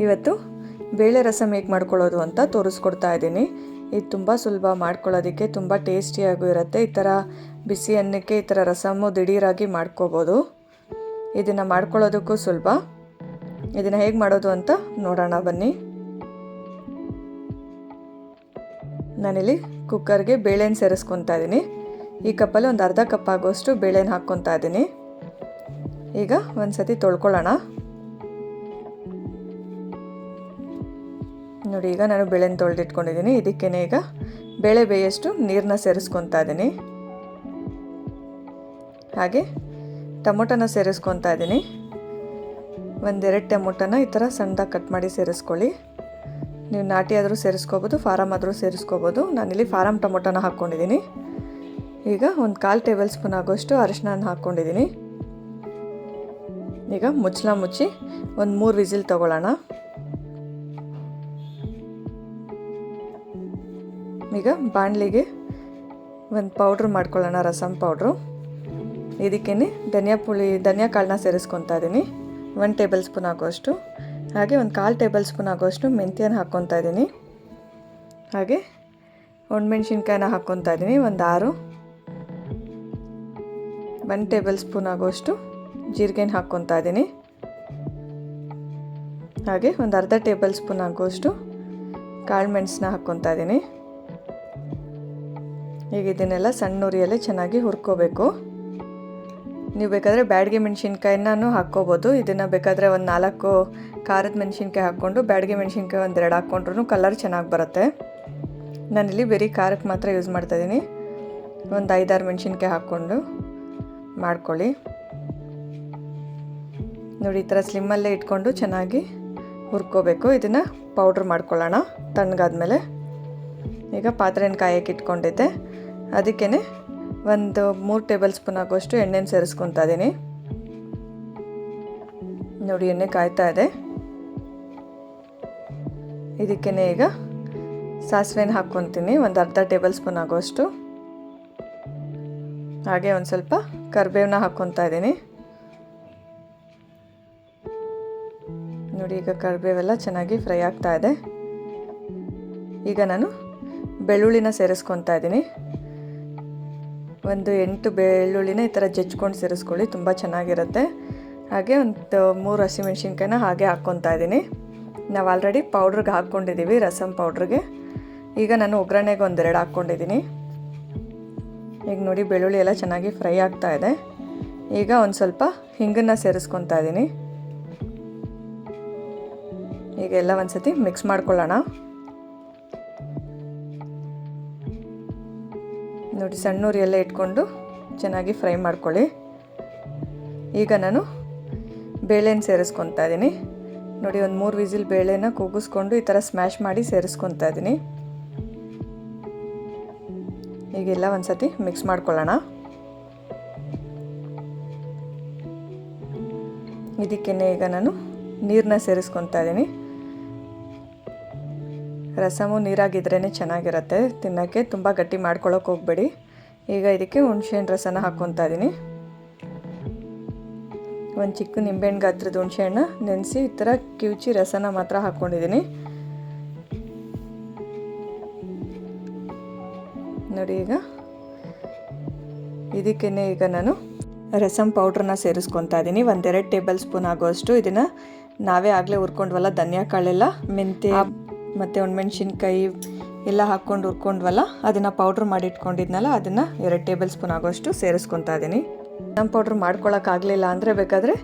ಇವತ್ತು ಬೇಳೆ ರಸಮ್ ಹೇಗೆ ಮಾಡ್ಕೊಳ್ಳೋದು ಅಂತ ತೋರಿಸ್ಕೊಡ್ತಾ ಇದ್ದೀನಿ. ಇದು ತುಂಬ ಸುಲಭ ಮಾಡ್ಕೊಳ್ಳೋದಕ್ಕೆ, ತುಂಬ ಟೇಸ್ಟಿಯಾಗೂ ಇರುತ್ತೆ. ಈ ಥರ ಬಿಸಿ ಅನ್ನಕ್ಕೆ ಈ ಥರ ರಸಮ್ಮು ದಿಢೀರಾಗಿ ಮಾಡ್ಕೋಬೋದು. ಇದನ್ನು ಮಾಡ್ಕೊಳ್ಳೋದಕ್ಕೂ ಸುಲಭ. ಇದನ್ನು ಹೇಗೆ ಮಾಡೋದು ಅಂತ ನೋಡೋಣ ಬನ್ನಿ. ನಾನಿಲ್ಲಿ ಕುಕ್ಕರ್ಗೆ ಬೇಳೆನ ಸೇರಿಸ್ಕೊತಾ ಇದ್ದೀನಿ. ಈ ಕಪ್ಪಲ್ಲಿ ಒಂದು ಅರ್ಧ ಕಪ್ ಆಗೋಷ್ಟು ಬೇಳೆನ ಹಾಕ್ಕೊತಾ ಇದ್ದೀನಿ. ಈಗ ಒಂದು ಸತಿ ತೊಳ್ಕೊಳ್ಳೋಣ. ನೋಡಿ, ಈಗ ನಾನು ಬೇಳೆನ ತೊಳೆದಿಟ್ಕೊಂಡಿದ್ದೀನಿ. ಇದಕ್ಕೇನೆ ಈಗ ಬೇಳೆ ಬೇಯಷ್ಟು ನೀರನ್ನ ಸೇರಿಸ್ಕೊತಾ ಇದ್ದೀನಿ. ಹಾಗೆ ಟೊಮೊಟೊನ ಸೇರಿಸ್ಕೊತಾ ಇದ್ದೀನಿ. ಒಂದೆರಡು ಟೊಮೊಟೊನ ಈ ಥರ ಸಣ್ಣದಾಗಿ ಕಟ್ ಮಾಡಿ ಸೇರಿಸ್ಕೊಳ್ಳಿ. ನೀವು ನಾಟಿ ಆದರೂ ಸೇರಿಸ್ಕೋಬೋದು, ಫಾರಮ್ ಆದರೂ ಸೇರಿಸ್ಕೋಬೋದು. ನಾನಿಲ್ಲಿ ಫಾರಮ್ ಟೊಮೊಟೊನ ಹಾಕ್ಕೊಂಡಿದ್ದೀನಿ. ಈಗ ಒಂದು 1/4 ಟೇಬಲ್ ಸ್ಪೂನ್ ಆಗೋಷ್ಟು ಅರಿಶಿನ ಹಾಕ್ಕೊಂಡಿದ್ದೀನಿ. ಈಗ ಮುಚ್ಚಳ ಮುಚ್ಚಿ ಒಂದು 3 ವಿಸಿಲ್ ತೊಗೊಳ್ಳೋಣ. ಈಗ ಬಾಣಲಿಗೆ ಒಂದು ಪೌಡ್ರ್ ಮಾಡ್ಕೊಳ್ಳೋಣ, ರಸಮ್ ಪೌಡ್ರು. ಇದಕ್ಕೇನೆ ಧನಿಯಾ ಕಾಳನ್ನ ಸೇರಿಸ್ಕೊತಾ ಇದ್ದೀನಿ, 1 ಟೇಬಲ್ ಸ್ಪೂನ್ ಆಗೋಷ್ಟು. ಹಾಗೆ ಒಂದು 1/4 ಟೇಬಲ್ ಸ್ಪೂನ್ ಆಗೋಷ್ಟು ಮೆಂತ್ಯನ ಹಾಕ್ಕೊತಾ ಇದ್ದೀನಿ. ಹಾಗೆ ಒಣಮೆಣ್ಸಿನ್ಕಾಯಿನ ಹಾಕ್ಕೊತಾ ಇದ್ದೀನಿ, ಒಂದು 6. 1 ಟೇಬಲ್ ಸ್ಪೂನ್ ಆಗೋಷ್ಟು ಜೀರಿಗೆನ ಹಾಕ್ಕೊತಾ ಇದ್ದೀನಿ. ಹಾಗೆ ಒಂದು ಅರ್ಧ ಟೇಬಲ್ ಸ್ಪೂನ್ ಆಗೋಷ್ಟು ಕಾಳು ಮೆಣಸನ್ನ ಹಾಕ್ಕೊತಾ ಇದ್ದೀನಿ. ಈಗ ಇದನ್ನೆಲ್ಲ ಸಣ್ಣ ಉರಿಯಲ್ಲೇ ಚೆನ್ನಾಗಿ ಹುರ್ಕೋಬೇಕು. ನೀವು ಬೇಕಾದರೆ ಬ್ಯಾಡಗೆ ಮೆಣಸಿನ್ಕಾಯಿನೂ ಹಾಕ್ಕೋಬೋದು. ಇದನ್ನು ಬೇಕಾದರೆ ಒಂದು 4 ಖಾರದ ಮೆಣಸಿನ್ಕಾಯಿ ಹಾಕ್ಕೊಂಡು ಬ್ಯಾಡಗೆ ಮೆಣಸಿನ್ಕಾಯಿ ಒಂದು 2 ಹಾಕ್ಕೊಂಡ್ರೂ ಕಲರ್ ಚೆನ್ನಾಗಿ ಬರುತ್ತೆ. ನಾನಿಲ್ಲಿ ಬರೀ ಖಾರಕ್ಕೆ ಮಾತ್ರ ಯೂಸ್ ಮಾಡ್ತಾಯಿದ್ದೀನಿ. ಒಂದು 5-6 ಮೆಣಸಿನ್ಕಾಯಿ ಹಾಕ್ಕೊಂಡು ಮಾಡ್ಕೊಳ್ಳಿ. ನೋಡಿ, ಈ ಥರ ಸ್ಲಿಮ್ಮಲ್ಲೇ ಇಟ್ಕೊಂಡು ಚೆನ್ನಾಗಿ ಹುರ್ಕೋಬೇಕು. ಇದನ್ನು ಪೌಡ್ರ್ ಮಾಡ್ಕೊಳ್ಳೋಣ ತಣ್ಣಗಾದ್ಮೇಲೆ. ಈಗ ಪಾತ್ರೆನ ಕಾಯಕ್ಕೆ ಇಟ್ಕೊಂಡಿದ್ದೆ, ಅದಕ್ಕೇ ಒಂದು 3 ಟೇಬಲ್ ಸ್ಪೂನ್ ಆಗೋಷ್ಟು ಎಣ್ಣೆನ ಸೇರಿಸ್ಕೊತಾ ಇದ್ದೀನಿ. ನೋಡಿ, ಎಣ್ಣೆ ಕಾಯ್ತಾ ಇದೆ. ಇದಕ್ಕೇ ಈಗ ಸಾಸಿವೆನ ಹಾಕ್ಕೊತೀನಿ, ಒಂದು ಅರ್ಧ ಟೇಬಲ್ ಸ್ಪೂನ್ ಆಗೋಷ್ಟು. ಹಾಗೆ ಒಂದು ಸ್ವಲ್ಪ ಕರಿಬೇವನ್ನ ಹಾಕ್ಕೊತಾ ಇದ್ದೀನಿ. ನೋಡಿ, ಈಗ ಕರಿಬೇವೆಲ್ಲ ಚೆನ್ನಾಗಿ ಫ್ರೈ ಆಗ್ತಾ ಇದೆ. ಈಗ ನಾನು ಬೆಳ್ಳುಳ್ಳಿನ ಸೇರಿಸ್ಕೊತಾ ಇದ್ದೀನಿ. ಒಂದು 8 ಬೆಳ್ಳುಳ್ಳಿನ ಈ ಥರ ಜಜ್ಕೊಂಡು ಸೇರಿಸ್ಕೊಳ್ಳಿ, ತುಂಬ ಚೆನ್ನಾಗಿರುತ್ತೆ. ಹಾಗೆ ಒಂದು 3 ಹಸಿಮೆಣ್ಸಿನ್ಕಾಯಿನ ಹಾಗೆ ಹಾಕ್ಕೊತಾ ಇದ್ದೀನಿ. ನಾವು ಆಲ್ರೆಡಿ ಪೌಡ್ರಿಗೆ ಹಾಕ್ಕೊಂಡಿದ್ದೀವಿ, ರಸಮ್ ಪೌಡ್ರಿಗೆ. ಈಗ ನಾನು ಒಗ್ಗರಣೆಗೆ 1-2 ಹಾಕ್ಕೊಂಡಿದ್ದೀನಿ. ಈಗ ನೋಡಿ, ಬೆಳ್ಳುಳ್ಳಿ ಎಲ್ಲ ಚೆನ್ನಾಗಿ ಫ್ರೈ ಆಗ್ತಾ ಇದೆ. ಈಗ ಒಂದು ಸ್ವಲ್ಪ ಹಿಂಗನ್ನು ಸೇರಿಸ್ಕೊತಾ ಇದ್ದೀನಿ. ಈಗ ಎಲ್ಲ ಒಂದು ಸತಿ ಮಿಕ್ಸ್ ಮಾಡ್ಕೊಳ್ಳೋಣ. ನೋಡಿ, ಸಣ್ಣ ಉರಿಯಲ್ಲೇ ಇಟ್ಕೊಂಡು ಚೆನ್ನಾಗಿ ಫ್ರೈ ಮಾಡ್ಕೊಳ್ಳಿ. ಈಗ ನಾನು ಬೇಳೆನ ಸೇರಿಸ್ಕೊತಾ ಇದ್ದೀನಿ. ನೋಡಿ, ಒಂದು 3 ವಿಸಿಲ್ ಬೇಳೆನ ಕೂಗಿಸ್ಕೊಂಡು ಈ ಥರ ಸ್ಮ್ಯಾಶ್ ಮಾಡಿ ಸೇರಿಸ್ಕೊತಾ ಇದ್ದೀನಿ. ಈಗೆಲ್ಲ ಒಂದು ಸತಿ ಮಿಕ್ಸ್ ಮಾಡ್ಕೊಳ್ಳೋಣ. ಇದಕ್ಕೇ ಈಗ ನಾನು ನೀರನ್ನ ಸೇರಿಸ್ಕೊತಾ ಇದ್ದೀನಿ. ರಸಮು ನೀರಾಗಿದ್ರೇ ಚೆನ್ನಾಗಿರುತ್ತೆ ತಿನ್ನೋಕ್ಕೆ, ತುಂಬ ಗಟ್ಟಿ ಮಾಡ್ಕೊಳ್ಳೋಕೆ ಹೋಗಬೇಡಿ. ಈಗ ಇದಕ್ಕೆ ಹುಣಸೆಹಣ್ಣು ರಸನ ಹಾಕ್ಕೊತಾ ಇದ್ದೀನಿ. ಒಂದು ಚಿಕ್ಕ ನಿಂಬೆಹಣ್ಣು ಗಾತ್ರದ ಹುಣಸೆಹಣ್ಣ ನೆನೆಸಿ ಈ ಥರ ಕಿವುಚಿ ರಸನ ಮಾತ್ರ ಹಾಕ್ಕೊಂಡಿದ್ದೀನಿ. ನೋಡಿ, ಈಗ ಇದಕ್ಕೇ ಈಗ ನಾನು ರಸಮ್ ಪೌಡ್ರನ್ನ ಸೇರಿಸ್ಕೊತಾ ಇದ್ದೀನಿ, 1-2 ಟೇಬಲ್ ಸ್ಪೂನ್ ಆಗೋಷ್ಟು. ಇದನ್ನು ನಾವೇ ಆಗಲೇ ಹುರ್ಕೊಂಡ್ವಲ್ಲ, ಧನಿಯಾ ಕಾಳೆಲ್ಲ, ಮೆಂತ್ಯ ಮತ್ತು ಒಣಮೆಣ್ಸಿನ್ಕಾಯಿ ಎಲ್ಲ ಹಾಕ್ಕೊಂಡು ಹುರ್ಕೊಂಡ್ವಲ್ಲ, ಅದನ್ನು ಪೌಡ್ರ್ ಮಾಡಿ ಇಟ್ಕೊಂಡಿದ್ನಲ್ಲ, ಅದನ್ನು 2 ಟೇಬಲ್ ಸ್ಪೂನ್ ಆಗೋಷ್ಟು ಸೇರಿಸ್ಕೊತಾ ಇದ್ದೀನಿ. ನಮ್ಮ ಪೌಡ್ರ್ ಮಾಡ್ಕೊಳಕ್ಕಾಗಲಿಲ್ಲ ಅಂದರೆ ಬೇಕಾದರೆ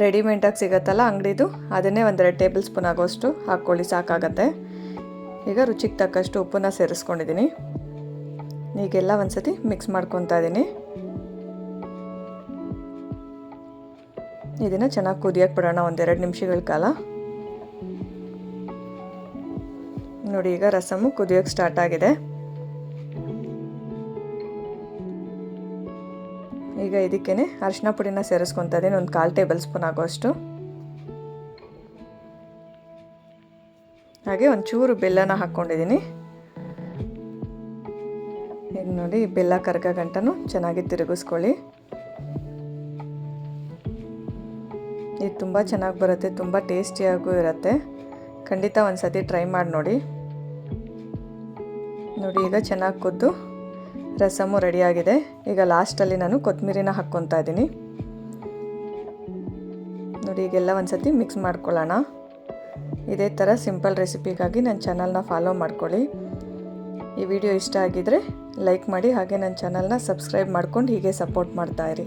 ರೆಡಿಮೇಡಾಗಿ ಸಿಗುತ್ತಲ್ಲ ಅಂಗಡಿದು, ಅದನ್ನೇ 1-2 ಟೇಬಲ್ ಸ್ಪೂನ್ ಆಗೋಷ್ಟು ಹಾಕ್ಕೊಳ್ಳಿ, ಸಾಕಾಗತ್ತೆ. ಈಗ ರುಚಿಗೆ ತಕ್ಕಷ್ಟು ಉಪ್ಪನ್ನ ಸೇರಿಸ್ಕೊಂಡಿದ್ದೀನಿ. ಈಗೆಲ್ಲ ಒಂದು ಸತಿ ಮಿಕ್ಸ್ ಮಾಡ್ಕೊತಾ ಇದ್ದೀನಿ. ಇದನ್ನು ಚೆನ್ನಾಗಿ ಕುದಿಯೋಕ್ಕೆ ಬಿಡೋಣ 1-2 ನಿಮಿಷಗಳ ಕಾಲ. ನೋಡಿ, ಈಗ ರಸಮು ಕುದಿಯೋಕ್ಕೆ ಸ್ಟಾರ್ಟ್ ಆಗಿದೆ. ಈಗ ಇದಕ್ಕೇ ಅರಿಶಿನ ಪುಡಿನ ಸೇರಿಸ್ಕೊತಾ ಇದ್ದೀನಿ, ಒಂದು 1/4 ಟೇಬಲ್ ಸ್ಪೂನ್ ಆಗೋಷ್ಟು. ಹಾಗೆ ಒಂಚೂರು ಬೆಲ್ಲನ ಹಾಕ್ಕೊಂಡಿದ್ದೀನಿ. ಈಗ ನೋಡಿ, ಬೆಲ್ಲ ಕರಗೋ ಗಂಟನೂ ಚೆನ್ನಾಗಿ ತಿರುಗಿಸ್ಕೊಳ್ಳಿ. ಇದು ತುಂಬ ಚೆನ್ನಾಗಿ ಬರುತ್ತೆ, ತುಂಬ ಟೇಸ್ಟಿಯಾಗೂ ಇರುತ್ತೆ. ಖಂಡಿತ ಒಂದು ಸತಿ ಟ್ರೈ ಮಾಡಿ ನೋಡಿ. ನೋಡಿ ಈಗ ಚೆನ್ನಾಗಿ ಕುದ್ದು ರಸಮು ರೆಡಿಯಾಗಿದೆ. ಈಗ ಲಾಸ್ಟಲ್ಲಿ ನಾನು ಕೊತ್ತಂಬರಿನ ಹಾಕ್ಕೊತಾ ಇದ್ದೀನಿ. ನೋಡಿ ಈಗೆಲ್ಲ ಒಂದು ಸತಿ ಮಿಕ್ಸ್ ಮಾಡ್ಕೊಳ್ಳೋಣ. ಇದೇ ಥರ ಸಿಂಪಲ್ ರೆಸಿಪಿಗಾಗಿ ನನ್ನ ಚಾನಲ್ನ ಫಾಲೋ ಮಾಡ್ಕೊಳ್ಳಿ. ಈ ವಿಡಿಯೋ ಇಷ್ಟ ಆಗಿದರೆ ಲೈಕ್ ಮಾಡಿ, ಹಾಗೆ ನನ್ನ ಚಾನಲ್ನ ಸಬ್ಸ್ಕ್ರೈಬ್ ಮಾಡ್ಕೊಂಡು ಹೀಗೆ ಸಪೋರ್ಟ್ ಮಾಡ್ತಾಯಿರಿ.